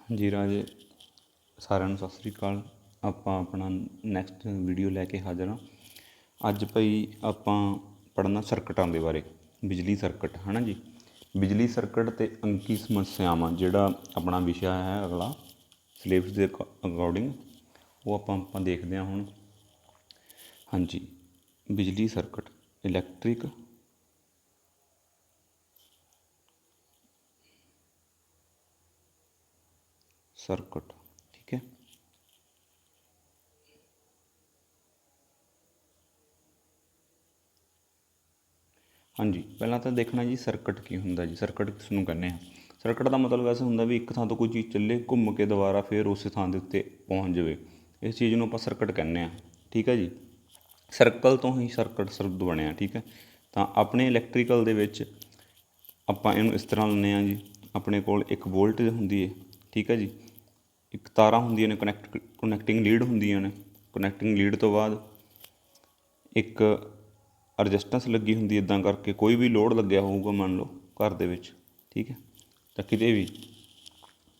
ਹਾਂਜੀ ਰਾਜੇ, ਸਾਰਿਆਂ ਨੂੰ ਸਤਿ ਸ਼੍ਰੀ ਅਕਾਲ। ਆਪਾਂ ਆਪਣਾ ਨੈਕਸਟ ਵੀਡੀਓ ਲੈ ਕੇ ਹਾਜ਼ਰ ਹਾਂ। ਅੱਜ ਭਾਈ ਆਪਾਂ ਪੜ੍ਹਨਾ ਸਰਕਟਾਂ ਦੇ ਬਾਰੇ, ਬਿਜਲੀ ਸਰਕਟ ਹੈ ਨਾ ਜੀ। ਬਿਜਲੀ ਸਰਕਟ ਅਤੇ ਅੰਕੀ ਸਮੱਸਿਆਵਾਂ ਜਿਹੜਾ ਆਪਣਾ ਵਿਸ਼ਾ ਹੈ ਅਗਲਾ ਸਿਲੇਬਸ ਦੇ ਅਕੋਰਡਿੰਗ, ਉਹ ਆਪਾਂ ਦੇਖਦੇ ਹਾਂ ਹੁਣ। ਹਾਂਜੀ, ਬਿਜਲੀ ਸਰਕਟ, ਇਲੈਕਟ੍ਰਿਕ ਸਰਕਟ, ਠੀਕ ਹੈ। ਹਾਂਜੀ, ਪਹਿਲਾਂ ਤਾਂ ਦੇਖਣਾ ਜੀ ਸਰਕਟ ਕੀ ਹੁੰਦਾ ਜੀ। ਸਰਕਟ ਕਿਸ ਨੂੰ ਕਹਿੰਦੇ ਹਾਂ? ਸਰਕਟ ਦਾ ਮਤਲਬ ਵੈਸੇ ਹੁੰਦਾ ਵੀ ਇੱਕ ਥਾਂ ਤੋਂ ਕੋਈ ਚੀਜ਼ ਚੱਲੇ, ਘੁੰਮ ਕੇ ਦੁਬਾਰਾ ਫਿਰ ਉਸੇ ਥਾਂ ਦੇ ਉੱਤੇ ਪਹੁੰਚ ਜਾਵੇ, ਇਸ ਚੀਜ਼ ਨੂੰ ਆਪਾਂ ਸਰਕਟ ਕਹਿੰਦੇ ਹਾਂ, ਠੀਕ ਹੈ ਜੀ। ਸਰਕਲ ਤੋਂ ਹੀ ਸਰਕਟ ਸ਼ਬਦ ਬਣਿਆ, ਠੀਕ ਹੈ। ਤਾਂ ਆਪਣੇ ਇਲੈਕਟ੍ਰੀਕਲ ਦੇ ਵਿੱਚ ਆਪਾਂ ਇਹਨੂੰ ਇਸ ਤਰ੍ਹਾਂ ਲੈਂਦੇ ਹਾਂ ਜੀ। ਆਪਣੇ ਕੋਲ ਇੱਕ ਵੋਲਟੇਜ ਹੁੰਦੀ ਹੈ, ਠੀਕ ਹੈ ਜੀ। ਇੱਕ ਤਾਰਾਂ ਹੁੰਦੀਆਂ ਨੇ, ਕਨੈਕਟਿੰਗ ਲੀਡ ਹੁੰਦੀਆਂ ਨੇ। ਕਨੈਕਟਿੰਗ ਲੀਡ ਤੋਂ ਬਾਅਦ ਇੱਕ ਰਜਿਸਟੈਂਸ ਲੱਗੀ ਹੁੰਦੀ, ਇੱਦਾਂ ਕਰਕੇ ਕੋਈ ਵੀ ਲੋਡ ਲੱਗਿਆ ਹੋਊਗਾ ਮੰਨ ਲਓ ਘਰ ਦੇ ਵਿੱਚ, ਠੀਕ ਹੈ। ਤਾਂ ਕਿਤੇ ਵੀ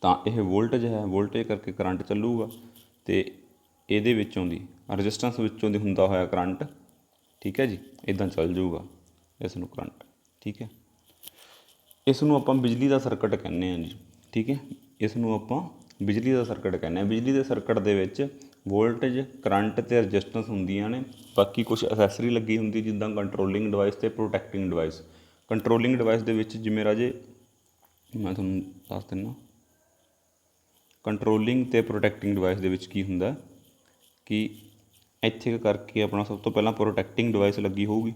ਤਾਂ ਇਹ ਵੋਲਟੇਜ ਹੈ, ਵੋਲਟੇਜ ਕਰਕੇ ਕਰੰਟ ਚੱਲੂਗਾ ਅਤੇ ਇਹਦੇ ਵਿੱਚੋਂ ਦੀ ਰਜਿਸਟੈਂਸ ਵਿੱਚੋਂ ਦੀ ਹੁੰਦਾ ਹੋਇਆ ਕਰੰਟ, ਠੀਕ ਹੈ ਜੀ, ਇੱਦਾਂ ਚੱਲ ਜਾਊਗਾ ਇਸ ਨੂੰ ਕਰੰਟ, ਠੀਕ ਹੈ। ਇਸ ਨੂੰ ਆਪਾਂ ਬਿਜਲੀ ਦਾ ਸਰਕਟ ਕਹਿੰਦੇ ਹਾਂ ਜੀ, ਠੀਕ ਹੈ। ਇਸ ਨੂੰ ਆਪਾਂ ਬਿਜਲੀ ਦਾ ਸਰਕਟ ਕਹਿੰਦੇ ਹਾਂ। ਬਿਜਲੀ ਦੇ ਸਰਕਟ ਦੇ ਵਿੱਚ ਵੋਲਟੇਜ, ਕਰੰਟ ਅਤੇ ਰਜਿਸਟੈਂਸ ਹੁੰਦੀਆਂ ਨੇ। ਬਾਕੀ ਕੁਛ ਅਸੈਸਰੀ ਲੱਗੀ ਹੁੰਦੀ, ਜਿੱਦਾਂ ਕੰਟਰੋਲਿੰਗ ਡਿਵਾਈਸ ਅਤੇ ਪ੍ਰੋਟੈਕਟਿੰਗ ਡਿਵਾਈਸ। ਕੰਟਰੋਲਿੰਗ ਡਿਵਾਈਸ ਦੇ ਵਿੱਚ ਜਿਵੇਂ ਰਾਜੇ ਮੈਂ ਤੁਹਾਨੂੰ ਦੱਸ ਦਿੰਦਾ। ਕੰਟਰੋਲਿੰਗ ਅਤੇ ਪ੍ਰੋਟੈਕਟਿੰਗ ਡਿਵਾਈਸ ਦੇ ਵਿੱਚ ਕੀ ਹੁੰਦਾ ਕਿ ਇੱਥੇ ਕਰਕੇ ਆਪਣਾ ਸਭ ਤੋਂ ਪਹਿਲਾਂ ਪ੍ਰੋਟੈਕਟਿੰਗ ਡਿਵਾਈਸ ਲੱਗੀ ਹੋਊਗੀ।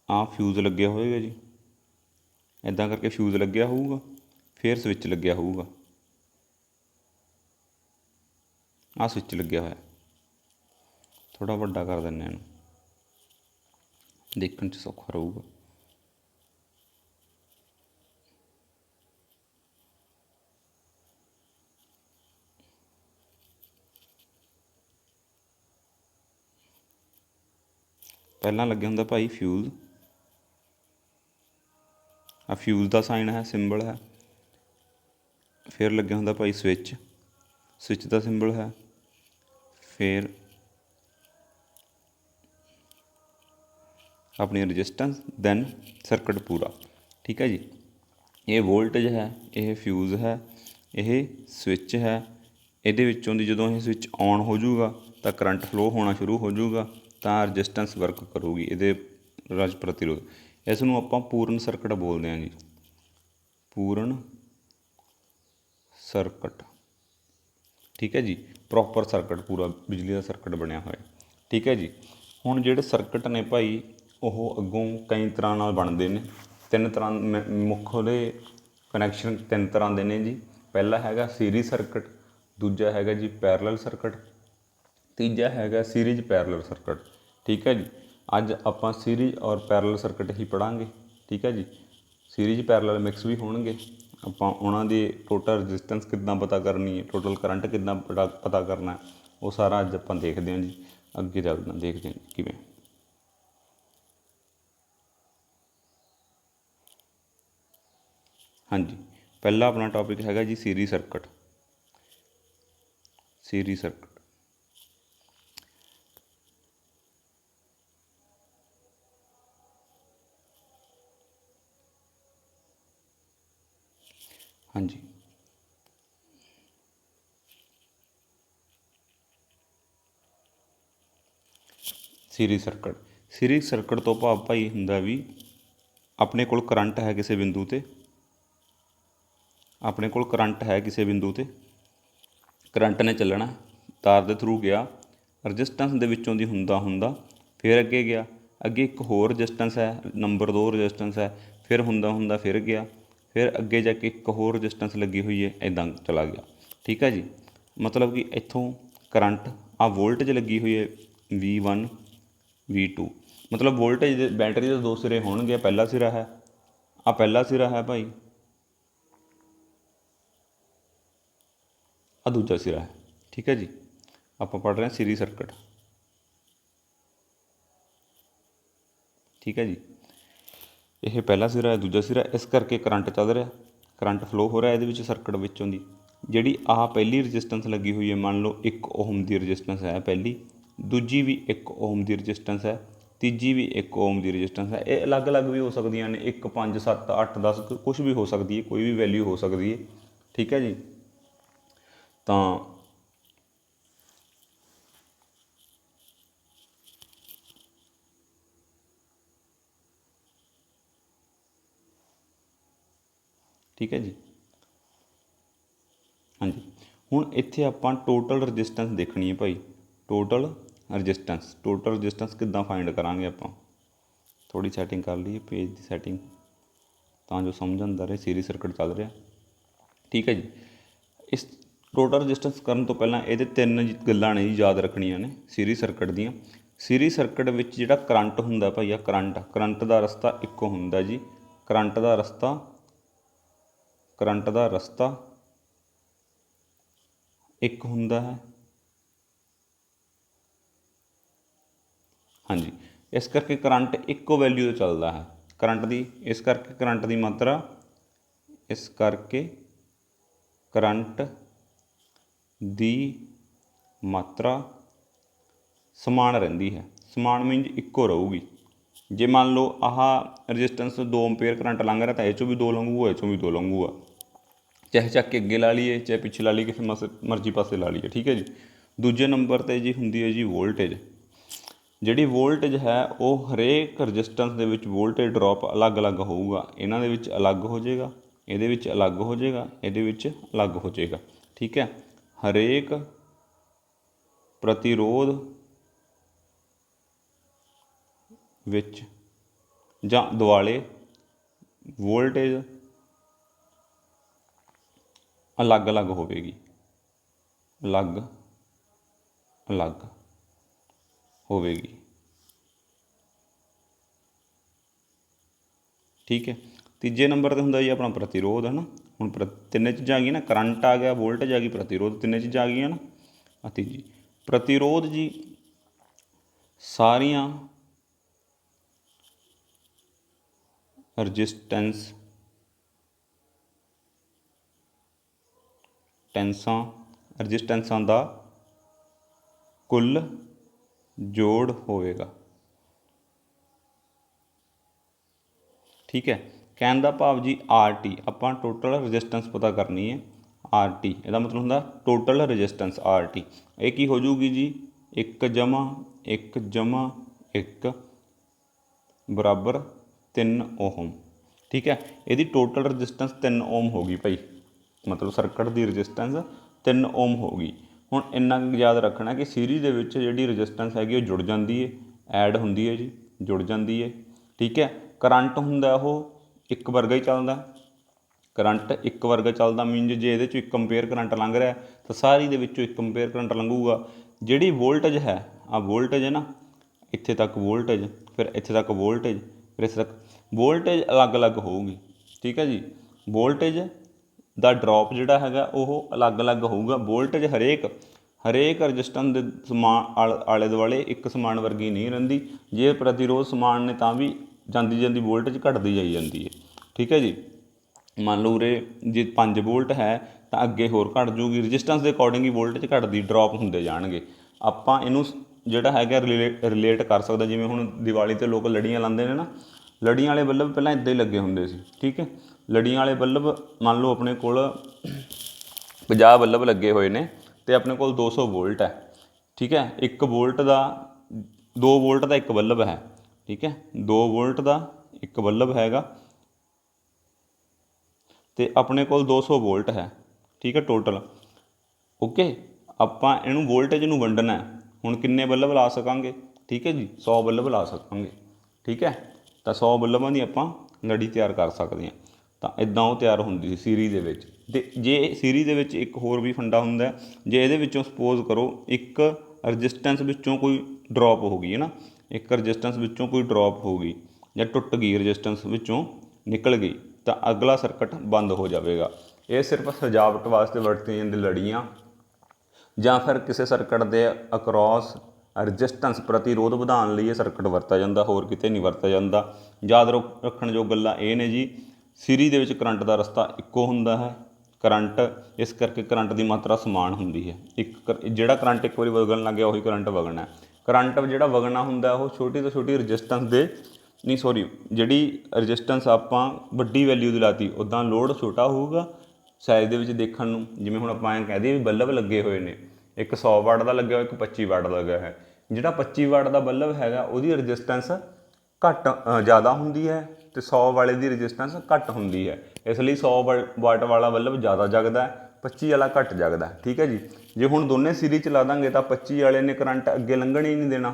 ਆਹ ਫਿਊਜ਼ ਲੱਗਿਆ ਹੋਏਗਾ ਜੀ, ਇੱਦਾਂ ਕਰਕੇ ਫਿਊਜ਼ ਲੱਗਿਆ ਹੋਊਗਾ, ਫਿਰ ਸਵਿੱਚ ਲੱਗਿਆ ਹੋਊਗਾ। ਆਹ ਸਵਿੱਚ ਲੱਗਿਆ ਹੋਇਆ, ਥੋੜ੍ਹਾ ਵੱਡਾ ਕਰ ਦਿੰਦੇ ਇਹਨੂੰ, ਦੇਖਣ 'ਚ ਸੌਖਾ ਰਹੂਗਾ। ਪਹਿਲਾਂ ਲੱਗਿਆ ਹੁੰਦਾ ਭਾਈ ਫਿਊਜ਼, ਆਹ ਫਿਊਜ਼ ਦਾ ਸਾਈਨ ਹੈ, ਸਿੰਬਲ ਹੈ। ਫਿਰ ਲੱਗਿਆ ਹੁੰਦਾ ਭਾਈ ਸਵਿੱਚ, ਸਵਿੱਚ ਦਾ ਸਿੰਬਲ ਹੈ। ਫਿਰ ਆਪਣੀ ਰਜਿਸਟੈਂਸ, ਦੈਨ ਸਰਕਟ ਪੂਰਾ, ਠੀਕ ਹੈ ਜੀ। ਇਹ ਵੋਲਟੇਜ ਹੈ, ਇਹ ਫਿਊਜ਼ ਹੈ, ਇਹ ਸਵਿੱਚ ਹੈ। ਇਹਦੇ ਵਿੱਚੋਂ ਦੀ ਜਦੋਂ ਇਹ ਸਵਿੱਚ ਔਨ ਹੋ ਜਾਊਗਾ ਤਾਂ ਕਰੰਟ ਫਲੋ ਹੋਣਾ ਸ਼ੁਰੂ ਹੋ ਜਾਊਗਾ, ਤਾਂ ਰਜਿਸਟੈਂਸ ਵਰਕ ਕਰੂਗੀ, ਇਹਦੇ ਰਜ ਪ੍ਰਤੀਰੋਧ। ਇਸ ਨੂੰ ਆਪਾਂ ਪੂਰਨ ਸਰਕਟ ਬੋਲਦੇ ਹਾਂ ਜੀ, ਪੂਰਨ ਸਰਕਟ, ਠੀਕ ਹੈ ਜੀ। ਪ੍ਰੋਪਰ ਸਰਕਟ ਪੂਰਾ ਬਿਜਲੀ ਦਾ ਸਰਕਟ ਬਣਿਆ ਹੋਇਆ, ਠੀਕ ਹੈ ਜੀ। ਹੁਣ ਜਿਹੜੇ ਸਰਕਟ ਨੇ ਭਾਈ, ਉਹ ਅੱਗੋਂ ਕਈ ਤਰ੍ਹਾਂ ਨਾਲ ਬਣਦੇ ਨੇ। ਤਿੰਨ ਤਰ੍ਹਾਂ ਮੁੱਖ ਉਹਦੇ ਕਨੈਕਸ਼ਨ ਤਿੰਨ ਤਰ੍ਹਾਂ ਦੇ ਨੇ ਜੀ। ਪਹਿਲਾ ਹੈਗਾ ਸੀਰੀਜ਼ ਸਰਕਟ, ਦੂਜਾ ਹੈਗਾ ਜੀ ਪੈਰਲਲ ਸਰਕਟ, ਤੀਜਾ ਹੈਗਾ ਸੀਰੀਜ਼ ਪੈਰਲਲ ਸਰਕਟ, ਠੀਕ ਹੈ ਜੀ। ਅੱਜ ਆਪਾਂ ਸੀਰੀਜ਼ ਔਰ ਪੈਰਲਲ ਸਰਕਟ ਹੀ ਪੜ੍ਹਾਂਗੇ, ਠੀਕ ਹੈ ਜੀ। ਸੀਰੀਜ਼ ਪੈਰਲਲ ਮਿਕਸ ਵੀ ਹੋਣਗੇ। ਆਪਾਂ ਉਹਨਾਂ ਦੀ ਟੋਟਲ ਰਜਿਸਟੈਂਸ ਕਿੱਦਾਂ ਪਤਾ ਕਰਨੀ ਹੈ, ਟੋਟਲ ਕਰੰਟ ਕਿੱਦਾਂ ਪਤਾ ਕਰਨਾ, ਉਹ ਸਾਰਾ ਅੱਜ ਆਪਾਂ ਦੇਖਦੇ ਹਾਂ ਜੀ। ਅੱਗੇ ਚੱਲਦੇ ਦੇਖਦੇ ਹਾਂ ਕਿਵੇਂ। ਹਾਂਜੀ, ਪਹਿਲਾ ਆਪਣਾ ਟੌਪਿਕ ਹੈਗਾ ਜੀ ਸੀਰੀਜ਼ ਸਰਕਟ। ਸੀਰੀਜ਼ ਸਰਕਟ, ਹਾਂਜੀ। ਸੀਰੀਜ਼ ਸਰਕਟ, ਸੀਰੀਜ਼ ਸਰਕਟ ਤੋਂ ਭਾਵ ਭਾਈ ਹੁੰਦਾ ਵੀ ਆਪਣੇ ਕੋਲ ਕਰੰਟ ਹੈ ਕਿਸੇ ਬਿੰਦੂ 'ਤੇ, ਆਪਣੇ ਕੋਲ ਕਰੰਟ ਹੈ ਕਿਸੇ ਬਿੰਦੂ 'ਤੇ, ਕਰੰਟ ਨੇ ਚੱਲਣਾ, ਤਾਰ ਦੇ ਥਰੂ ਗਿਆ, ਰਜਿਸਟੈਂਸ ਦੇ ਵਿੱਚੋਂ ਦੀ ਹੁੰਦਾ ਫਿਰ ਅੱਗੇ ਗਿਆ, ਅੱਗੇ ਇੱਕ ਹੋਰ ਰਜਿਸਟੈਂਸ ਹੈ, ਨੰਬਰ 2 ਰਜਿਸਟੈਂਸ ਹੈ, ਫਿਰ ਹੁੰਦਾ ਫਿਰ ਗਿਆ, ਫਿਰ ਅੱਗੇ ਜਾ ਕੇ ਇੱਕ ਹੋਰ ਰਜਿਸਟੈਂਸ ਲੱਗੀ ਹੋਈ ਹੈ, ਇੱਦਾਂ ਚਲਾ ਗਿਆ, ਠੀਕ ਹੈ ਜੀ। ਮਤਲਬ ਕਿ ਇੱਥੋਂ ਕਰੰਟ, ਆਹ ਵੋਲਟੇਜ ਲੱਗੀ ਹੋਈ ਹੈ V1 V2, ਮਤਲਬ ਵੋਲਟੇਜ ਦੇ ਬੈਟਰੀ ਦੇ ਦੋ ਸਿਰੇ ਹੋਣਗੇ। ਪਹਿਲਾ ਸਿਰਾ ਹੈ, ਆਹ ਪਹਿਲਾ ਸਿਰਾ ਹੈ ਭਾਈ, ਆਹ ਦੂਜਾ ਸਿਰਾ ਹੈ, ਠੀਕ ਹੈ ਜੀ। ਆਪਾਂ ਪੜ੍ਹ ਰਹੇ ਹਾਂ ਸੀਰੀਜ਼ ਸਰਕਟ, ਠੀਕ ਹੈ ਜੀ। ਇਹ ਪਹਿਲਾ ਸਿਰਾ ਹੈ, ਦੂਜਾ ਸਿਰਾ, ਇਸ ਕਰਕੇ ਕਰੰਟ ਚੱਲ ਰਿਹਾ, ਕਰੰਟ ਫਲੋ ਹੋ ਰਿਹਾ ਇਹਦੇ ਵਿੱਚ ਸਰਕਟ ਵਿੱਚੋਂ ਦੀ। ਜਿਹੜੀ ਆਹ ਪਹਿਲੀ ਰਜਿਸਟੈਂਸ ਲੱਗੀ ਹੋਈ ਹੈ, ਮੰਨ ਲਓ 1 ਓਹਮ ਦੀ ਰਜਿਸਟੈਂਸ ਹੈ ਪਹਿਲੀ, ਦੂਜੀ ਵੀ 1 ਓਹਮ ਦੀ ਰਜਿਸਟੈਂਸ ਹੈ, ਤੀਜੀ ਵੀ 1 ਓਹਮ ਦੀ ਰਜਿਸਟੈਂਸ ਹੈ। ਇਹ ਅਲੱਗ-ਅਲੱਗ ਵੀ ਹੋ ਸਕਦੀਆਂ ਨੇ, 1 5 7 8 10 ਕੁਛ ਵੀ ਹੋ ਸਕਦੀ ਹੈ, ਕੋਈ ਵੀ ਵੈਲਿਊ ਹੋ ਸਕਦੀ ਹੈ। ਠੀਕ ਹੈ ਜੀ। ਤਾਂ ਠੀਕ ਹੈ ਜੀ। ਹਾਂਜੀ, ਹੁਣ ਇੱਥੇ ਆਪਾਂ ਟੋਟਲ ਰਜਿਸਟੈਂਸ ਦੇਖਣੀ ਹੈ ਭਾਈ। ਟੋਟਲ ਰਜਿਸਟੈਂਸ ਕਿੱਦਾਂ ਫਾਈਂਡ ਕਰਾਂਗੇ ਆਪਾਂ? ਥੋੜ੍ਹੀ ਸੈਟਿੰਗ ਕਰ ਲਈਏ ਪੇਜ ਦੀ ਸੈਟਿੰਗ, ਤਾਂ ਜੋ ਸਮਝ ਆਉਂਦਾ ਰਹੇ ਸੀਰੀਜ਼ ਸਰਕਟ ਚੱਲ ਰਿਹਾ। ਠੀਕ ਹੈ ਜੀ। ਇਸ ਟੋਟਲ ਰਜਿਸਟੈਂਸ ਕਰਨ ਤੋਂ ਪਹਿਲਾਂ ਇਹਦੇ 3 ਗੱਲਾਂ ਨੇ ਜੀ ਯਾਦ ਰੱਖਣੀਆਂ ਨੇ ਸੀਰੀਜ਼ ਸਰਕਟ ਦੀਆਂ। ਸੀਰੀਜ਼ ਸਰਕਟ ਵਿੱਚ ਜਿਹੜਾ ਕਰੰਟ ਹੁੰਦਾ ਭਾਈ, ਆ ਕਰੰਟ ਦਾ ਰਸਤਾ ਇੱਕੋ ਹੁੰਦਾ ਜੀ। ਕਰੰਟ ਦਾ ਰਸਤਾ ਇੱਕ ਹੁੰਦਾ ਹੈ। ਹਾਂਜੀ, ਇਸ ਕਰਕੇ ਕਰੰਟ ਇੱਕੋ ਵੈਲਿਊ 'ਤੇ ਚੱਲਦਾ ਹੈ ਕਰੰਟ ਦੀ। ਇਸ ਕਰਕੇ ਕਰੰਟ ਦੀ ਮਾਤਰਾ ਸਮਾਨ ਰਹਿੰਦੀ ਹੈ। ਸਮਾਨ ਮੀਨਜ਼ ਇੱਕੋ ਰਹੂਗੀ। ਜੇ ਮੰਨ ਲਓ ਆਹ ਰਜਿਸਟੈਂਸ 2 ਐਂਪੀਅਰ ਕਰੰਟ ਲੰਘ ਰਿਹਾ, ਤਾਂ ਇਹ 'ਚੋਂ ਵੀ 2 ਲੰਘੂਗਾ, ਇਹ 'ਚੋਂ ਵੀ 2 ਲੰਘੂਗਾ। ਚਾਹੇ ਚੱਕ ਕੇ ਅੱਗੇ ਲਾ ਲਈਏ, ਚਾਹੇ ਪਿੱਛੇ ਲਾ ਲਈਏ, ਕਿਸੇ ਮਰਜ਼ੀ ਪਾਸੇ ਲਾ ਲਈਏ। ਠੀਕ ਹੈ ਜੀ। ਦੂਜੇ ਨੰਬਰ 'ਤੇ ਜੀ ਹੁੰਦੀ ਹੈ ਜੀ ਵੋਲਟੇਜ। ਜਿਹੜੀ ਵੋਲਟੇਜ ਹੈ ਉਹ ਹਰੇਕ ਰਜਿਸਟੈਂਸ ਦੇ ਵਿੱਚ ਵੋਲਟੇਜ ਡ੍ਰੌਪ ਅਲੱਗ-ਅਲੱਗ ਹੋਊਗਾ। ਇਹਨਾਂ ਦੇ ਵਿੱਚ ਅਲੱਗ ਹੋ ਜਾਏਗਾ, ਇਹਦੇ ਵਿੱਚ ਅਲੱਗ ਹੋ ਜਾਏਗਾ, ਇਹਦੇ ਵਿੱਚ ਅਲੱਗ ਹੋ ਜਾਏਗਾ। ਠੀਕ ਹੈ। ਹਰੇਕ ਪ੍ਰਤੀਰੋਧ ਵਿੱਚ ਜਾਂ ਦੁਆਲੇ ਵੋਲਟੇਜ ਅਲੱਗ-ਅਲੱਗ ਹੋਵੇਗੀ, ਅਲੱਗ ਹੋਵੇਗੀ। ਠੀਕ ਹੈ। ਤੀਜੇ ਨੰਬਰ 'ਤੇ ਹੁੰਦਾ ਜੀ ਆਪਣਾ ਪ੍ਰਤੀਰੋਧ, ਹੈ ਨਾ। ਹੁਣ ਤਿੰਨੇ ਚੀਜ਼ਾਂ ਆ ਗਈਆਂ ਨਾ, ਕਰੰਟ ਆ ਗਿਆ, ਵੋਲਟੇਜ ਆ ਗਈ, ਪ੍ਰਤੀਰੋਧ, ਤਿੰਨੇ ਚੀਜ਼ਾਂ ਆ ਗਈਆਂ ਨਾ। ਤੀਜੀ ਪ੍ਰਤੀਰੋਧ ਜੀ ਸਾਰੀਆਂ ਰਜਿਸਟੈਂਸਾਂ ਦਾ ਕੁੱਲ ਜੋੜ ਹੋਵੇਗਾ। ਠੀਕ ਹੈ। ਕਹਿਣ ਦਾ ਭਾਵ ਜੀ RT, ਆਪਾਂ ਟੋਟਲ ਰਜਿਸਟੈਂਸ ਪਤਾ ਕਰਨੀ ਹੈ। RT ਇਹਦਾ ਮਤਲਬ ਹੁੰਦਾ ਟੋਟਲ ਰਜਿਸਟੈਂਸ RT। ਇਹ ਕੀ ਹੋ ਜੂਗੀ ਜੀ? 1 ਜਮ੍ਹਾਂ 1 ਬਰਾਬਰ 3 ਓਹਮ। ਠੀਕ ਹੈ। ਇਹਦੀ ਟੋਟਲ ਰਜਿਸਟੈਂਸ 3 ਓਮ ਹੋ ਗਈ ਭਾਈ, ਮਤਲਬ ਸਰਕਟ ਦੀ ਰਜਿਸਟੈਂਸ 3 ਓਮ ਹੋ ਗਈ। ਹੁਣ ਇੰਨਾ ਯਾਦ ਰੱਖਣਾ ਕਿ ਸੀਰੀਜ਼ ਦੇ ਵਿੱਚ ਜਿਹੜੀ ਰਜਿਸਟੈਂਸ ਹੈਗੀ ਉਹ ਜੁੜ ਜਾਂਦੀ ਹੈ, ਐਡ ਹੁੰਦੀ ਹੈ ਜੀ, ਜੁੜ ਜਾਂਦੀ ਹੈ। ਠੀਕ ਹੈ। ਕਰੰਟ ਹੁੰਦਾ ਉਹ ਇੱਕ ਵਰਗਾ ਹੀ ਚੱਲਦਾ। ਕਰੰਟ ਇੱਕ ਵਰਗਾ ਚੱਲਦਾ ਮੀਨਜ਼ ਜੇ ਇਹਦੇ 'ਚੋਂ 1 ਐਂਪੀਅਰ ਕਰੰਟ ਲੰਘ ਰਿਹਾ ਤਾਂ ਸਾਰੀ ਦੇ ਵਿੱਚੋਂ 1 ਐਂਪੀਅਰ ਕਰੰਟ ਲੰਘੂਗਾ। ਜਿਹੜੀ ਵੋਲਟੇਜ ਹੈ, ਵੋਲਟੇਜ ਹੈ ਨਾ, ਇੱਥੇ ਤੱਕ ਵੋਲਟੇਜ, ਫਿਰ ਇੱਥੇ ਤੱਕ ਵੋਲਟੇਜ, ਫਿਰ ਇੱਥੇ ਤੱਕ ਵੋਲਟੇਜ ਅਲੱਗ-ਅਲੱਗ ਹੋਊਗੀ। ਠੀਕ ਹੈ ਜੀ। ਵੋਲਟੇਜ ਦਾ ਡ੍ਰੌਪ ਜਿਹੜਾ ਹੈਗਾ ਉਹ ਅਲੱਗ-ਅਲੱਗ ਹੋਊਗਾ। ਵੋਲਟੇਜ ਹਰੇਕ ਰਜਿਸਟੈਂਸ ਦੇ ਆਲੇ ਦੁਆਲੇ ਇੱਕ ਸਮਾਨ ਵਰਗੀ ਨਹੀਂ ਰਹਿੰਦੀ। ਜੇ ਪ੍ਰਤੀਰੋਧ ਸਮਾਨ ਨੇ ਤਾਂ ਵੀ ਜਾਂਦੀ ਵੋਲਟੇਜ ਘਟਦੀ ਜਾਈ ਜਾਂਦੀ ਹੈ। ਠੀਕ ਹੈ ਜੀ। ਮੰਨ ਲਓ ਉਰੇ ਜੇ 5 ਵੋਲਟ ਹੈ ਤਾਂ ਅੱਗੇ ਹੋਰ ਘਟ ਜੂਗੀ। ਰਜਿਸਟੈਂਸ ਦੇ ਅਕੋਰਡਿੰਗ ਹੀ ਵੋਲਟੇਜ ਘਟਦੀ ਡ੍ਰੌਪ ਹੁੰਦੇ ਜਾਣਗੇ। ਆਪਾਂ ਇਹਨੂੰ ਜਿਹੜਾ ਹੈਗਾ ਰਿਲੇਟ ਕਰ ਸਕਦਾ, ਜਿਵੇਂ ਹੁਣ ਦੀਵਾਲੀ 'ਤੇ ਲੋਕ ਲੜੀਆਂ ਲਾਉਂਦੇ ਨੇ ਨਾ, ਲੜੀਆਂ ਵਾਲੇ ਬੱਲਬ ਪਹਿਲਾਂ ਇੱਦਾਂ ਹੀ ਲੱਗੇ ਹੁੰਦੇ ਸੀ। ਠੀਕ ਹੈ। ਲੜੀਆਂ ਵਾਲੇ ਬੱਲਬ ਮੰਨ ਲਓ ਆਪਣੇ ਕੋਲ 50 ਬੱਲਬ ਲੱਗੇ ਹੋਏ ਨੇ ਅਤੇ ਆਪਣੇ ਕੋਲ 200 ਵੋਲਟ ਹੈ। ਠੀਕ ਹੈ। 1 ਵੋਲਟ ਦਾ 2 ਵੋਲਟ ਦਾ ਇੱਕ ਬੱਲਬ ਹੈ। ਠੀਕ ਹੈ। 2 ਵੋਲਟ ਦਾ ਇੱਕ ਬੱਲਬ ਹੈਗਾ ਅਤੇ ਆਪਣੇ ਕੋਲ 200 ਵੋਲਟ ਹੈ। ਠੀਕ ਹੈ। Total okay. ਆਪਾਂ ਇਹਨੂੰ ਵੋਲਟੇਜ ਨੂੰ ਵੰਡਣਾ। ਹੁਣ ਕਿੰਨੇ ਬੱਲਬ ਲਾ ਸਕਾਂਗੇ? ਠੀਕ ਹੈ ਜੀ। 100 ਬੱਲਬ ਲਾ ਸਕਾਂਗੇ। ਠੀਕ ਹੈ। ਤਾਂ 100 ਬੱਲਬਾਂ ਦੀ ਆਪਾਂ ਲੜੀ ਤਿਆਰ ਕਰ ਸਕਦੇ ਹਾਂ। ਤਾਂ ਇੱਦਾਂ ਉਹ ਤਿਆਰ ਹੁੰਦੀ ਸੀ ਸੀਰੀਜ਼ ਦੇ ਵਿੱਚ। ਅਤੇ ਜੇ ਸੀਰੀਜ਼ ਦੇ ਵਿੱਚ ਇੱਕ ਹੋਰ ਵੀ ਫੰਡਾ ਹੁੰਦਾ, ਜੇ ਇਹਦੇ ਵਿੱਚੋਂ ਸਪੋਜ਼ ਕਰੋ ਇੱਕ ਰਜਿਸਟੈਂਸ ਵਿੱਚੋਂ ਕੋਈ ਡਰੋਪ ਹੋ ਗਈ ਹੈ ਨਾ, ਇੱਕ ਰਜਿਸਟੈਂਸ ਵਿੱਚੋਂ ਕੋਈ ਡਰੋਪ ਹੋ ਗਈ ਜਾਂ ਟੁੱਟ ਗਈ, ਰਜਿਸਟੈਂਸ ਵਿੱਚੋਂ ਨਿਕਲ ਗਈ, ਤਾਂ ਅਗਲਾ ਸਰਕਟ ਬੰਦ ਹੋ ਜਾਵੇਗਾ। ਇਹ ਸਿਰਫ ਸਜਾਵਟ ਵਾਸਤੇ ਵਰਤੀਆਂ ਜਾਂਦੀਆਂ ਲੜੀਆਂ ਜਾਂ ਫਿਰ ਕਿਸੇ ਸਰਕਟ ਦੇ ਅਕਰੋਸ ਰਜਿਸਟੈਂਸ ਪ੍ਰਤੀਰੋਧ ਵਧਾਉਣ ਲਈ ਇਹ ਸਰਕਟ ਵਰਤਿਆ ਜਾਂਦਾ, ਹੋਰ ਕਿਤੇ ਨਹੀਂ ਵਰਤਿਆ ਜਾਂਦਾ। ਯਾਦ ਰੱਖਣ ਯੋਗ ਗੱਲਾਂ ਇਹ ਨੇ ਜੀ, ਸੀਰੀਜ਼ ਦੇ ਵਿੱਚ ਕਰੰਟ ਦਾ ਰਸਤਾ ਇੱਕੋ ਹੁੰਦਾ ਹੈ, करंट, इस करके करंट की मात्रा समान होंदी है। जिहड़ा करंट एक बारी वगन लग गया उही करंट वगना है। करंट जिहड़ा वगना हुंदा वो छोटी तो छोटी रजिस्टेंस दे नहीं सॉरी जिहड़ी रजिस्टेंस आपां वड्डी वैल्यू दी लाती उदां लोड छोटा होऊगा साइज़ दे विच देखण नूं। जिवें हुण आपां ऐं कह दईए भी बल्ब लगे हुए ने, एक 100 वाट का लग्या एक 25 वाट लग्या है। जिहड़ा 25 वाट का बल्ब हैगा उहदी रजिस्टेंस घट ज़्यादा होंदी है तो 100 वाले की रजिस्टेंस घट होंदी है। इसलिए 100 वाट वाला बल्ब ज़्यादा जगदा है, 25 वाला घट जगदा है। ठीक है जी। जे हुण दोने सीरीज चला देंगे तो 25 वाले ने करंट अगे लंघण ही नहीं देना,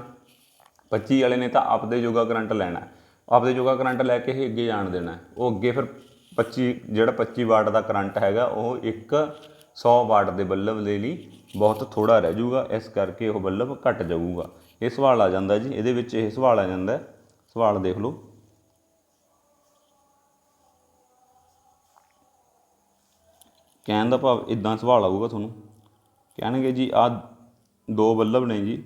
25 वाले ने तो आपदे जोगा करंट लैना है, आपदे जोगा करंट लैके ही अगे जाण देना है। वो अगे फिर 25 वाट का करंट हैगा वो एक 100 वाट के बल्ब के लिए बहुत थोड़ा रह जूगा, इस करके वो बल्ब घट जाऊगा। ये सवाल आ जाता जी, ये सवाल आ जाता है। सवाल देख लो, कहने का भाव इदा सवाल आऊगा थोनों, कहणगे जी आ 2 बल्ब ने जी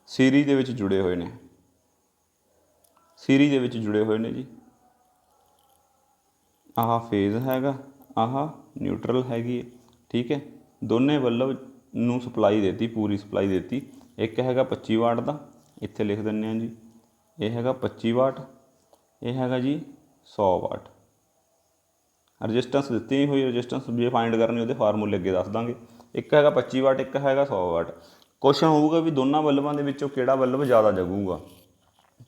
सीरीज दे विच जुड़े हुए ने, सीरीज दे विच जुड़े हुए ने जी। आह फेज़ हैगा, आह न्यूट्रल हैगी है। ठीक है, दोने बल्ब नूं सप्लाई देती, पूरी सप्लाई देती। एक हैगा 25 वाट का, इत्थे लिख दिंदे आ जी, ये हैगा 25 वाट, ये हैगा जी 100 वाट। रजिस्टेंस दित्ती नहीं हुई, रजिस्टेंस जे फाइंड करनी उहदे फार्मूले अगे दस दांगे। एक हैगा 25 वाट, एक हैगा 100 वाट। क्वेश्चन होऊगा भी दोनों बल्बां दे विचों किहड़ा बल्ब ज़्यादा जगूगा,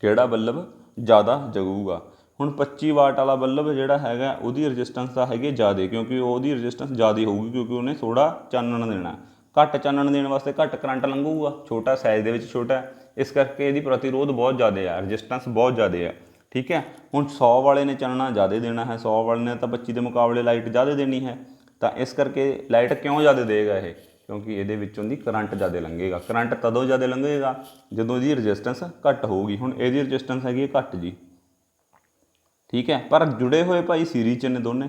किहड़ा बल्ब ज़्यादा जगूगा। हुण 25 वाट वाला बल्ब जिहड़ा हैगा उहदी रजिस्टेंस तां हैगी ज़्यादा, क्योंकि उहदी रजिस्टेंस ज़्यादा होऊगी क्योंकि उहने थोड़ा चानण देना है। घट चानण देने वास्ते घट करंट लंघूगा, छोटा साइज़ दे विच छोटा है, इस करके इहदी प्रतिरोध बहुत ज़्यादा है, रजिस्टेंस बहुत ज़्यादा है। ठीक है, हुण 100 वाले ने चानना ज़्यादा देना है, 100 वाले ने तो 25 के मुकाबले लाइट ज़्यादा देनी है, तो इस करके लाइट क्यों ज़्यादा देगा ये, क्योंकि ये विचों दी करंट ज़्यादा लंघेगा। करंट तदों ज़्यादा लंघेगा जदों इहदी रजिस्टेंस घट होगी। हुण इहदी रजिस्टेंस हैगी घट जी। ठीक है, पर जुड़े हुए भाई सीरीज च ने दोने।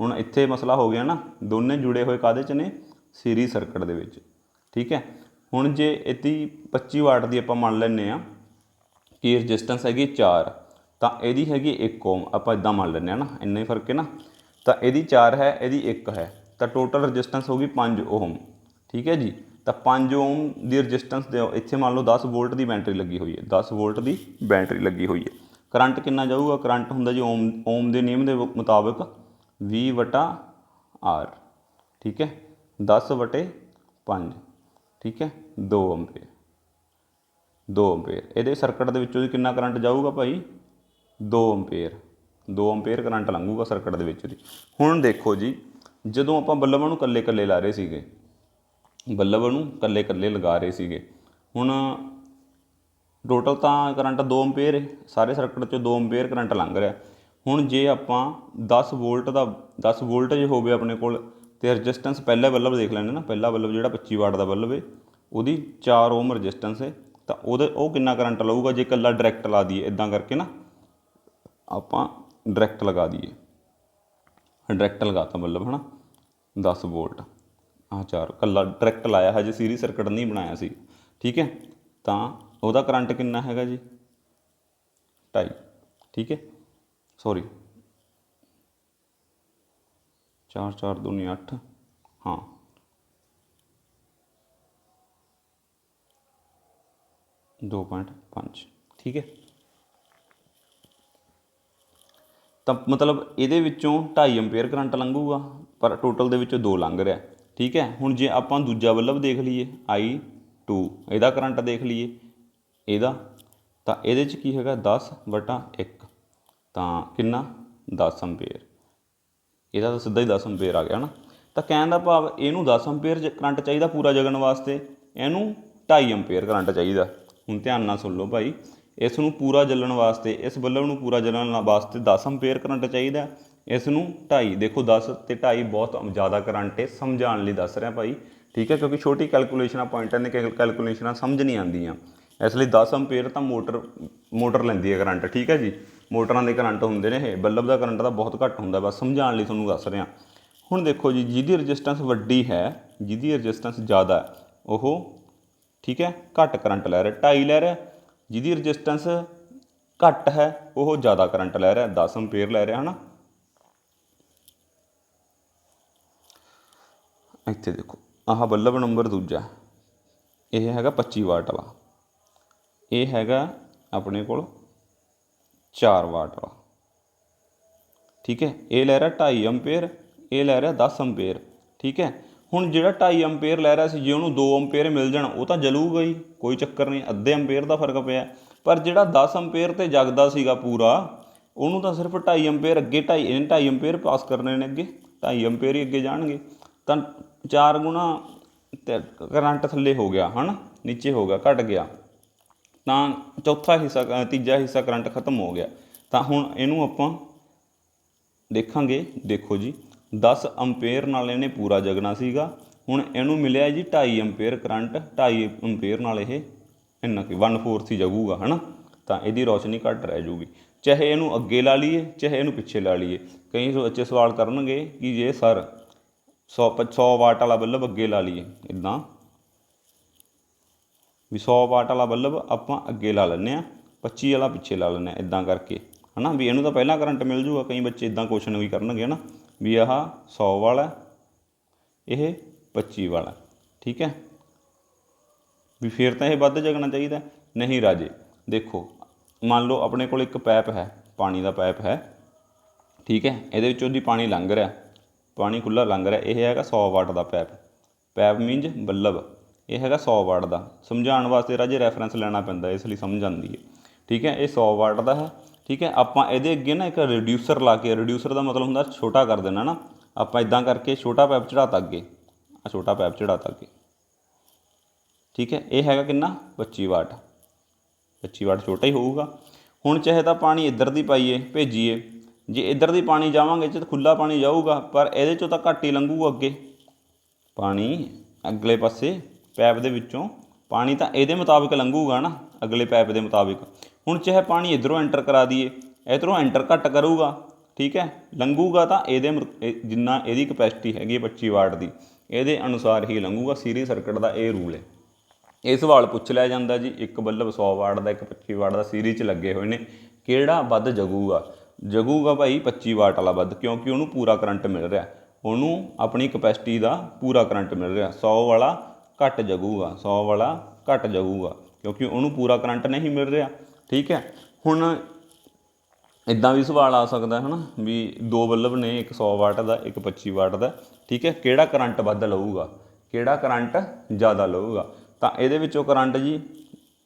हुण इत्थे मसला हो गया ना, दोने जुड़े हुए काहदे च ने, सीरीज सर्किट दे विच। ठीक है, हुण जे इहदी 25 वाट की आपां मान लैंदे आ कि रजिस्टेंस हैगी 4, तो यदी हैगी 1 ओम, आप इदा मान लें ना, इन्ना ही फर्क है ना। तो यदी 4 है, यदी 1 है, तो टोटल रजिस्टेंस होगी 5 ओम। ठीक है जी, तो 5 ओम की रजिस्टेंस इत्थे मान लो 10 वोल्ट की बैटरी लगी हुई है, 10 वोल्ट की बैटरी लगी हुई है। करंट कितना जाऊगा, करंट होंगे जी ओम के नियम के मुताबिक V/R। ठीक है, 10/5। ठीक है, 2 एम्पेयर, 2 एम्पेयर। ये सर्किट के विचों कितना करंट जाऊगा भाई, 2 एम्पेयर, 2 एम्पेयर करंट लंघूगा सर्किट के विचों दी। हुण देखो जी, जदों आपां बल्बां नूं कल्ले कल्ले ला रहे सीगे, बल्ब नूं कल्ले कल्ले लगा रहे सीगे, हुण टोटल तो करंट 2 एम्पेयर है, सारे सर्किट चों 2 एम्पेयर करंट लंघ रहा। हुण जे आपां 10 वोल्ट का 10 वोल्ट जे होवे अपने कोल, ते रजिस्टेंस पहला बल्ब देख लैंदे ना, पहला बल्ब जिहड़ा 25 वाट का बल्ब है उहदी 4 ओम रजिस्टेंस है, तो वो कितना करंट लऊगा जे कल्ला डायरैक्ट ला दईए, इदां करके ना आपां डायरैक्ट लगा दईए, डायरैक्ट लगाता बल्ब है ना 10 वोल्ट, हाँ 4 कल्ला डायरैक्ट लाया, हजे सीरीज सर्किट नहीं बनाया सी। ठीक है, तो ਉਹਦਾ करंट कितना हैगा जी 2.5। ठीक है, सॉरी 4 4 दूनी 8, हाँ 2.5। ठीक है, तो मतलब ये 2.5 एम्पेयर करंट लंघूगा, पर टोटल के 2 लंघ रहा। ठीक है, हुण जे आपां दूजा बल्ब देख लीए I2, ਇਹਦਾ करंट देख लीए ਇਹਦਾ, तो ये की है 10/1, तो कितना 10 एम्पेयर, ਇਹਦਾ तो सीधा ही 10 एम्पेयर आ गया ना। तो कहने का भाव इनू 10 एम्पेयर करंट चाहिए पूरा जगन वास्ते, इनू 2.5 एम्पेयर करंट चाहिए। हुण ध्यान नाल सुन लो भाई, इसनूं पूरा जलन वास्ते, इस बल्ब नूं पूरा जलन वास्ते 10 एम्पेयर करंट चाहिए, इसनूं 2.5। देखो 10 ते 2.5 बहुत ज़्यादा करंट है, समझाने लई दस रहा भाई। ठीक है, क्योंकि छोटी कैलकुलेशन पॉइंटां ने कैलकुलेशन समझ नहीं आंदियां, इसलिए 10 एम्पेयर तो मोटर लैंदी है करंट। ठीक है जी, मोटरां दे करंट होंदे ने, बल्ब का करंट तो बहुत घट होंदा, बस समझाने लई तुहानूं दस रहा। हुण देखो जी, जिहदी रजिस्टेंस वड्डी है, जिहदी रजिस्टेंस ज़्यादा है वो ठीक है घट करंट लै रहा, 2.5 लै रहा। जिहदी रजिस्टेंस घट है वो ज़्यादा करंट लै रहा, 10 एम्पेयर लै रहा है ना। ਇੱਥੇ ਦੇਖੋ ਆਹ ਬੱਲਬ ਨੰਬਰ ਦੂਜਾ, ਇਹ ਹੈਗਾ 25 ਵਾਟ ਵਾਲਾ, ਇਹ ਹੈਗਾ ਆਪਣੇ ਕੋਲ 4 ਵਾਟ ਵਾਲਾ, ਠੀਕ ਹੈ। ਇਹ ਲੈ ਰਿਹਾ 2.5 ਐਂਪੀਅਰ, ਇਹ ਲੈ ਰਿਹਾ 10 ਐਂਪੀਅਰ, ਠੀਕ ਹੈ। ਹੁਣ ਜਿਹੜਾ 2.5 ਐਂਪੀਅਰ ਲੈ ਰਿਹਾ ਸੀ, ਜੇ ਉਹਨੂੰ 2 ਐਂਪੀਅਰ ਮਿਲ ਜਾਣ ਉਹ ਤਾਂ ਜਲੂਗਾ ਹੀ, ਕੋਈ ਚੱਕਰ ਨਹੀਂ, ਅੱਧੇ ਐਂਪੀਅਰ ਦਾ ਫਰਕ ਪਿਆ। ਪਰ ਜਿਹੜਾ 10 ਐਂਪੀਅਰ 'ਤੇ ਜਗਦਾ ਸੀਗਾ ਪੂਰਾ, ਉਹਨੂੰ ਤਾਂ ਸਿਰਫ 2.5 ਐਂਪੀਅਰ ਅੱਗੇ, 2.5 ਐਂਪੀਅਰ ਪਾਸ ਕਰਨੇ ਨੇ ਅੱਗੇ, 2.5 ਐਂਪੀਅਰ ਹੀ ਅੱਗੇ ਜਾਣਗੇ, ਤਾਂ 4 ਗੁਣਾ ਕਰੰਟ ਥੱਲੇ ਹੋ ਗਿਆ, ਹੈ ਨਾ, ਨੀਚੇ ਹੋ ਗਿਆ, ਘਟ ਗਿਆ, ਤਾਂ ਚੌਥਾ ਹਿੱਸਾ, ਤੀਜਾ ਹਿੱਸਾ ਕਰੰਟ ਖਤਮ ਹੋ ਗਿਆ। ਤਾਂ ਹੁਣ ਇਹਨੂੰ ਆਪਾਂ ਦੇਖਾਂਗੇ, ਦੇਖੋ ਜੀ 10 ਐਂਪੀਅਰ ਨਾਲ ਇਹਨੇ ਪੂਰਾ ਜਗਣਾ ਸੀਗਾ, ਹੁਣ ਇਹਨੂੰ ਮਿਲਿਆ ਜੀ 2.5 ਐਂਪੀਅਰ ਕਰੰਟ, 2.5 ਐਂਪੀਅਰ ਨਾਲ ਇਹ ਇੰਨਾ ਕਿ 1/4 ਹੀ ਜਗੂਗਾ, ਹੈ ਨਾ, ਤਾਂ ਇਹਦੀ ਰੌਸ਼ਨੀ ਘੱਟ ਰਹਿ ਜੂਗੀ। ਚਾਹੇ ਇਹਨੂੰ ਅੱਗੇ ਲਾ ਲਈਏ, ਚਾਹੇ ਇਹਨੂੰ ਪਿੱਛੇ ਲਾ ਲਈਏ। ਕਈ ਬੱਚੇ ਸਵਾਲ ਕਰਨਗੇ ਕਿ ਜੇ ਸਰ 100 ਵਾਟ ਵਾਲਾ ਬੱਲਬ ਅੱਗੇ ਲਾ ਲਈਏ, ਇੱਦਾਂ ਵੀ 100 ਵਾਟ ਵਾਲਾ ਬੱਲਬ ਆਪਾਂ ਅੱਗੇ ਲਾ ਲੈਂਦੇ ਹਾਂ, 25 ਵਾਲਾ ਪਿੱਛੇ ਲਾ ਲੈਂਦੇ ਹਾਂ, ਇੱਦਾਂ ਕਰਕੇ, ਹੈ ਨਾ, ਵੀ ਇਹਨੂੰ ਤਾਂ ਪਹਿਲਾਂ ਕਰੰਟ ਮਿਲ ਜੂਗਾ। ਕਈ ਬੱਚੇ ਇੱਦਾਂ ਕੁਐਸਚਨ ਵੀ ਕਰਨਗੇ, ਹੈ ਨਾ, ਵੀ ਆਹ 100 ਵਾਲਾ, ਇਹ 25 ਵਾਲਾ, ਠੀਕ ਹੈ, ਵੀ ਫਿਰ ਤਾਂ ਇਹ ਵੱਧ ਜਗਣਾ ਚਾਹੀਦਾ। ਨਹੀਂ ਰਾਜੇ, ਦੇਖੋ ਮੰਨ ਲਓ ਆਪਣੇ ਕੋਲ ਇੱਕ ਪੈਪ ਹੈ, ਪਾਣੀ ਦਾ ਪੈਪ ਹੈ, ਠੀਕ ਹੈ, ਇਹਦੇ ਵਿੱਚੋਂ ਦੀ ਪਾਣੀ ਲੰਘ ਰਿਹਾ, ਪਾਣੀ ਖੁੱਲ੍ਹਾ ਲੰਘ ਰਿਹਾ, ਇਹ ਹੈਗਾ 100 ਵਾਟ ਦਾ ਪੈਪ, ਪੈਪ ਮੀਨਜ਼ ਬੱਲਬ, ਇਹ ਹੈਗਾ 100 ਵਾਟ ਦਾ। ਸਮਝਾਉਣ ਵਾਸਤੇ ਰਾਜੇ ਰੈਫਰੈਂਸ ਲੈਣਾ ਪੈਂਦਾ, ਇਸ ਲਈ ਸਮਝ ਆਉਂਦੀ ਹੈ, ਠੀਕ ਹੈ। ਇਹ 100 ਵਾਟ ਦਾ ਹੈ, ਠੀਕ ਹੈ। ਆਪਾਂ ਇਹਦੇ ਅੱਗੇ ਨਾ ਇੱਕ ਰਿਡਿਊਸਰ ਲਾ ਕੇ, ਰਿਡਿਊਸਰ ਦਾ ਮਤਲਬ ਹੁੰਦਾ ਛੋਟਾ ਕਰ ਦੇਣਾ ਨਾ, ਆਪਾਂ ਇੱਦਾਂ ਕਰਕੇ ਛੋਟਾ ਪੈਪ ਚੜਾਤਾ ਅੱਗੇ, ਆ ਛੋਟਾ ਪੈਪ ਚੜਾਤਾ ਅੱਗੇ, ਠੀਕ ਹੈ। ਇਹ ਹੈਗਾ ਕਿੰਨਾ 25 ਵਾਟ, 25 ਵਾਟ ਛੋਟਾ ਹੀ ਹੋਊਗਾ। ਹੁਣ ਚਾਹੇ ਤਾਂ ਪਾਣੀ ਇੱਧਰ ਦੀ ਪਾਈਏ, ਭੇਜੀਏ, ਜੇ ਇੱਧਰ ਦੀ ਪਾਣੀ ਜਾਵਾਂਗੇ ਤਾਂ ਖੁੱਲ੍ਹਾ ਪਾਣੀ ਜਾਊਗਾ, ਪਰ ਇਹਦੇ 'ਚੋਂ ਤਾਂ ਘੱਟ ਹੀ ਲੰਘੂਗਾ ਅੱਗੇ ਪਾਣੀ, ਅਗਲੇ ਪਾਸੇ ਪੈਪ ਦੇ ਵਿੱਚੋਂ ਪਾਣੀ ਤਾਂ ਇਹਦੇ ਮੁਤਾਬਿਕ ਲੰਘੂਗਾ ਨਾ, ਅਗਲੇ ਪੈਪ ਦੇ ਮੁਤਾਬਿਕ। ਹੁਣ ਚਾਹੇ ਪਾਣੀ ਇੱਧਰੋਂ ਐਂਟਰ ਕਰਾ ਦਈਏ, ਇੱਧਰੋਂ ਐਂਟਰ ਘੱਟ ਕਰੂਗਾ, ਠੀਕ ਹੈ, ਲੰਘੂਗਾ ਤਾਂ ਇਹਦੇ ਜਿੰਨਾ ਇਹਦੀ ਕਪੈਸਿਟੀ ਹੈਗੀ 25 ਵਾਟ ਦੀ, ਇਹਦੇ ਅਨੁਸਾਰ ਹੀ ਲੰਘੂਗਾ। ਸੀਰੀਜ਼ ਸਰਕਟ ਦਾ ਇਹ ਰੂਲ ਹੈ। ਇਹ ਸਵਾਲ ਪੁੱਛ ਲਿਆ ਜਾਂਦਾ ਜੀ, ਇੱਕ ਬੱਲਬ 100 ਵਾਟ ਦਾ, ਇੱਕ 25 ਵਾਟ ਦਾ ਸੀਰੀਜ਼ 'ਚ ਲੱਗੇ ਹੋਏ ਨੇ, ਕਿਹੜਾ ਵੱਧ ਜਗੂਗਾ? ਜਗੂਗਾ ਭਾਈ 25 ਵਾਟ ਵਾਲਾ ਵੱਧ, ਕਿਉਂਕਿ ਉਹਨੂੰ ਪੂਰਾ ਕਰੰਟ ਮਿਲ ਰਿਹਾ, ਉਹਨੂੰ ਆਪਣੀ ਕਪੈਸਿਟੀ ਦਾ ਪੂਰਾ ਕਰੰਟ ਮਿਲ ਰਿਹਾ। 100 ਵਾਲਾ ਘੱਟ ਜਗੂਗਾ, 100 ਵਾਲਾ ਘੱਟ ਜਗੂਗਾ, ਕਿਉਂਕਿ ਉਹਨੂੰ ਪੂਰਾ ਕਰੰਟ ਨਹੀਂ ਮਿਲ ਰਿਹਾ, ਠੀਕ ਹੈ। ਹੁਣ ਇੱਦਾਂ ਵੀ ਸਵਾਲ ਆ ਸਕਦਾ, ਹੈ ਨਾ, ਵੀ ਦੋ ਬੱਲਬ ਨੇ, ਇੱਕ 100 ਵਾਟ ਦਾ, ਇੱਕ 25 ਵਾਟ ਦਾ, ਠੀਕ ਹੈ, ਕਿਹੜਾ ਕਰੰਟ ਵੱਧ ਲਊਗਾ, ਕਿਹੜਾ ਕਰੰਟ ਜ਼ਿਆਦਾ ਲਊਗਾ? ਤਾਂ ਇਹਦੇ ਵਿੱਚੋਂ ਕਰੰਟ ਜੀ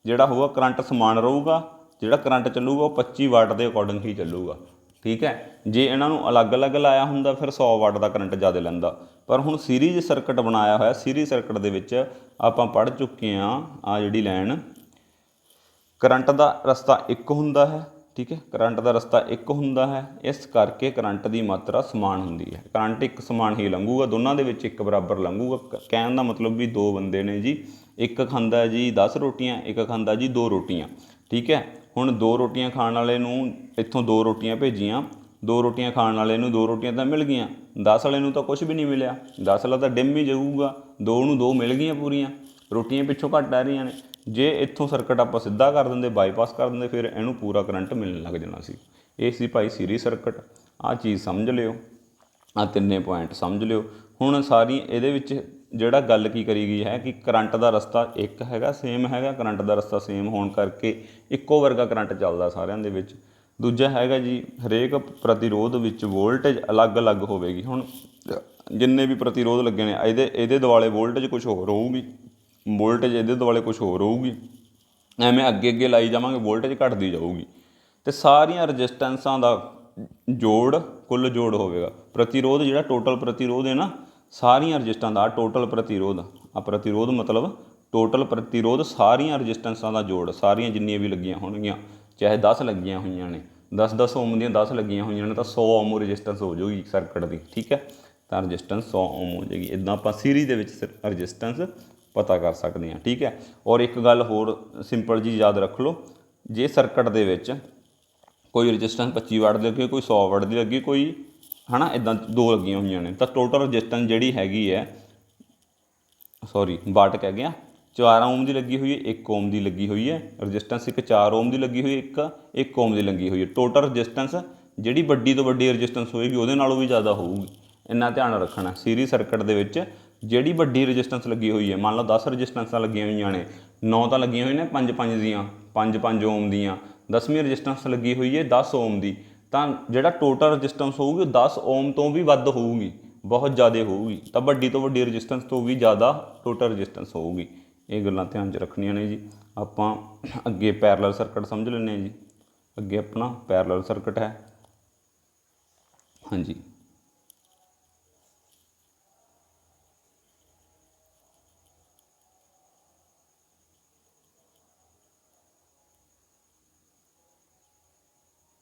ਜਿਹੜਾ ਹੋਊਗਾ, ਕਰੰਟ ਸਮਾਨ ਰਹੂਗਾ, ਜਿਹੜਾ ਕਰੰਟ ਚੱਲੂਗਾ ਉਹ 25 ਵਾਟ ਦੇ ਅਕੋਰਡਿੰਗ ਹੀ ਚੱਲੂਗਾ, ਠੀਕ ਹੈ। ਜੇ ਇਹਨਾਂ ਨੂੰ ਅਲੱਗ-ਅਲੱਗ ਲਾਇਆ ਹੁੰਦਾ ਫਿਰ 100 ਵਾਟ ਦਾ ਕਰੰਟ ਜ਼ਿਆਦਾ ਲੈਂਦਾ, ਪਰ ਹੁਣ ਸੀਰੀਜ਼ ਸਰਕਟ ਬਣਾਇਆ ਹੋਇਆ, ਸੀਰੀਜ਼ ਸਰਕਟ ਦੇ ਵਿੱਚ ਆਪਾਂ ਪੜ੍ਹ ਚੁੱਕੇ ਹਾਂ, ਆ ਜਿਹੜੀ ਲਾਈਨ, ਕਰੰਟ ਦਾ ਰਸਤਾ ਇੱਕ ਹੁੰਦਾ ਹੈ, ਠੀਕ ਹੈ, ਕਰੰਟ ਦਾ ਰਸਤਾ ਇੱਕ ਹੁੰਦਾ ਹੈ, ਇਸ ਕਰਕੇ ਕਰੰਟ ਦੀ ਮਾਤਰਾ ਸਮਾਨ ਹੁੰਦੀ ਹੈ। ਕਰੰਟ ਇੱਕ ਸਮਾਨ ਹੀ ਲੰਘੂਗਾ, ਦੋਨਾਂ ਦੇ ਵਿੱਚ ਇੱਕ ਬਰਾਬਰ ਲੰਘੂਗਾ। ਕਹਿਣ ਦਾ ਮਤਲਬ ਵੀ ਦੋ ਬੰਦੇ ਨੇ ਜੀ, ਇੱਕ ਖਾਂਦਾ ਜੀ 10 ਰੋਟੀਆਂ, ਇੱਕ ਖਾਂਦਾ ਜੀ 2 ਰੋਟੀਆਂ, ਠੀਕ ਹੈ। ਹੁਣ 2 ਰੋਟੀਆਂ ਖਾਣ ਵਾਲੇ ਨੂੰ ਇੱਥੋਂ 2 ਰੋਟੀਆਂ ਭੇਜੀਆਂ, 2 ਰੋਟੀਆਂ ਖਾਣ ਵਾਲੇ ਨੂੰ 2 ਰੋਟੀਆਂ ਤਾਂ ਮਿਲ ਗਈਆਂ, 10 ਵਾਲੇ ਨੂੰ ਤਾਂ ਕੁਛ ਵੀ ਨਹੀਂ ਮਿਲਿਆ, 10 ਵਾਲਾ ਤਾਂ ਡਿਮ ਹੀ ਜਾਊਗਾ, 2 ਨੂੰ 2 ਮਿਲ ਗਈਆਂ ਪੂਰੀਆਂ, ਰੋਟੀਆਂ ਪਿੱਛੋਂ ਘੱਟ ਆ ਰਹੀਆਂ ਨੇ। ਜੇ ਇੱਥੋਂ ਸਰਕਟ ਆਪਾਂ ਸਿੱਧਾ ਕਰ ਦਿੰਦੇ, ਬਾਈਪਾਸ ਕਰ ਦਿੰਦੇ, ਫਿਰ ਇਹਨੂੰ ਪੂਰਾ ਕਰੰਟ ਮਿਲਣ ਲੱਗ ਜਾਣਾ ਸੀ। ਇਹ ਸੀ ਭਾਈ ਸੀਰੀਜ਼ ਸਰਕਟ। ਆਹ ਚੀਜ਼ ਸਮਝ ਲਿਓ, ਆਹ ਤਿੰਨੇ ਪੁਆਇੰਟ ਸਮਝ ਲਿਓ। ਹੁਣ ਸਾਰੀ ਇਹਦੇ ਵਿੱਚ ਜਿਹੜਾ ਗੱਲ ਕੀ ਕਰੀ ਗਈ ਹੈ ਕਿ ਕਰੰਟ ਦਾ ਰਸਤਾ ਇੱਕ ਹੈਗਾ, ਸੇਮ ਹੈਗਾ, ਕਰੰਟ ਦਾ ਰਸਤਾ ਸੇਮ ਹੋਣ ਕਰਕੇ ਇੱਕੋ ਵਰਗਾ ਕਰੰਟ ਚੱਲਦਾ ਸਾਰਿਆਂ ਦੇ ਵਿੱਚ। ਦੂਜਾ ਹੈਗਾ ਜੀ, ਹਰੇਕ ਪ੍ਰਤੀਰੋਧ ਵਿੱਚ ਵੋਲਟੇਜ ਅਲੱਗ-ਅਲੱਗ ਹੋਵੇਗੀ। ਹੁਣ ਜਿੰਨੇ ਵੀ ਪ੍ਰਤੀਰੋਧ ਲੱਗੇ ਨੇ, ਇਹਦੇ ਦੁਆਲੇ ਵੋਲਟੇਜ ਕੁਛ ਹੋਰ ਹੋਊਗੀ, ਵੋਲਟੇਜ ਇਹਦੇ ਦੁਆਲੇ ਕੁਛ ਹੋਰ ਹੋਊਗੀ, ਐਵੇਂ ਅੱਗੇ ਲਾਈ ਜਾਵਾਂਗੇ, ਵੋਲਟੇਜ ਘਟਦੀ ਜਾਊਗੀ। ਅਤੇ ਸਾਰੀਆਂ ਰਜਿਸਟੈਂਸਾਂ ਦਾ ਜੋੜ ਕੁੱਲ ਜੋੜ ਹੋਵੇਗਾ। ਪ੍ਰਤੀਰੋਧ ਜਿਹੜਾ ਟੋਟਲ ਪ੍ਰਤੀਰੋਧ ਹੈ ਨਾ, ਸਾਰੀਆਂ ਰਜਿਸਟਾਂ ਦਾ ਟੋਟਲ ਪ੍ਰਤੀਰੋਧ, ਆ ਪ੍ਰਤੀਰੋਧ ਮਤਲਬ ਟੋਟਲ ਪ੍ਰਤੀਰੋਧ, ਸਾਰੀਆਂ ਰਜਿਸਟੈਂਸਾਂ ਦਾ ਜੋੜ, ਸਾਰੀਆਂ ਜਿੰਨੀਆਂ ਵੀ ਲੱਗੀਆਂ ਹੋਣਗੀਆਂ, ਚਾਹੇ 10 ਲੱਗੀਆਂ ਹੋਈਆਂ ਨੇ, 10 ਓਮ ਦੀਆਂ 10 ਲੱਗੀਆਂ ਹੋਈਆਂ ਨੇ, ਤਾਂ 100 ਓਮ ਰਜਿਸਟੈਂਸ ਹੋ ਜਾਊਗੀ ਸਰਕਟ ਦੀ, ਠੀਕ ਹੈ। ਤਾਂ ਰਜਿਸਟੈਂਸ 100 ਓਮ ਹੋ ਜਾਏਗੀ। ਇੱਦਾਂ ਆਪਾਂ ਸੀਰੀਜ਼ ਦੇ ਵਿੱਚ ਰਜਿਸਟੈਂਸ ਪਤਾ ਕਰ ਸਕਦੇ ਹਾਂ, ਠੀਕ ਹੈ। ਔਰ ਇੱਕ ਗੱਲ ਹੋਰ ਸਿੰਪਲ ਜੀ ਯਾਦ ਰੱਖ ਲਓ, ਜੇ ਸਰਕਟ ਦੇ ਵਿੱਚ ਕੋਈ ਰਜਿਸਟੈਂਸ 25 ਵਾਟ ਦੀ ਲੱਗੀ, ਕੋਈ 100 ਵਾਟ ਦੀ ਲੱਗੀ, ਕੋਈ ਹੈ ਨਾ, ਇੱਦਾਂ 2 ਲੱਗੀਆਂ ਹੋਈਆਂ ਨੇ, ਤਾਂ ਟੋਟਲ ਰਜਿਸਟੈਂਸ ਜਿਹੜੀ ਹੈਗੀ ਹੈ, ਸੌਰੀ ਵਾਟ ਕਹਿ ਗਿਆ, 4 ਓਮ ਦੀ ਲੱਗੀ ਹੋਈ ਹੈ, 1 ਓਮ ਦੀ ਲੱਗੀ ਹੋਈ ਹੈ ਰਜਿਸਟੈਂਸ, ਇੱਕ 4 ਓਮ ਦੀ ਲੱਗੀ ਹੋਈ ਹੈ, ਇੱਕ ਓਮ ਦੀ ਲੱਗੀ ਹੋਈ ਹੈ। ਟੋਟਲ ਰਜਿਸਟੈਂਸ ਜਿਹੜੀ ਵੱਡੀ ਤੋਂ ਵੱਡੀ ਰਜਿਸਟੈਂਸ ਹੋਏਗੀ ਉਹਦੇ ਨਾਲੋਂ ਵੀ ਜ਼ਿਆਦਾ ਹੋਊਗੀ, ਇੰਨਾ ਧਿਆਨ ਰੱਖਣਾ। ਸੀਰੀਜ਼ ਸਰਕਟ ਦੇ ਵਿੱਚ ਜਿਹੜੀ ਵੱਡੀ ਰਜਿਸਟੈਂਸ ਲੱਗੀ ਹੋਈ ਹੈ, ਮੰਨ ਲਓ 10 ਰਜਿਸਟੈਂਸਾਂ ਲੱਗੀਆਂ ਹੋਈਆਂ ਨੇ, 9 ਤਾਂ ਲੱਗੀਆਂ ਹੋਈਆਂ ਨੇ 5 ਦੀਆਂ, 5 ਓਮ ਦੀਆਂ, 10ਵੀਂ ਰਜਿਸਟੈਂਸ ਲੱਗੀ ਹੋਈ ਹੈ 10 ਓਮ ਦੀ, ਤਾਂ ਜਿਹੜਾ ਟੋਟਲ ਰਜਿਸਟੈਂਸ ਹੋਊਗੀ ਉਹ 10 ਓਮ ਤੋਂ ਵੀ ਵੱਧ ਹੋਊਗੀ, ਬਹੁਤ ਜ਼ਿਆਦਾ ਹੋਊਗੀ। ਤਾਂ ਵੱਡੀ ਤੋਂ ਵੱਡੀ ਰਜਿਸਟੈਂਸ ਤੋਂ ਵੀ ਜ਼ਿਆਦਾ ਟੋਟਲ ਰਜਿਸਟੈਂਸ ਹੋਊਗੀ। ਇਹ ਗੱਲਾਂ ਧਿਆਨ 'ਚ ਰੱਖਣੀਆਂ ਨੇ ਜੀ। ਆਪਾਂ ਅੱਗੇ ਪੈਰਲਲ ਸਰਕਟ ਸਮਝ ਲੈਂਦੇ ਹਾਂ ਜੀ। ਅੱਗੇ ਆਪਣਾ ਪੈਰਲਲ ਸਰਕਟ ਹੈ। ਹਾਂਜੀ,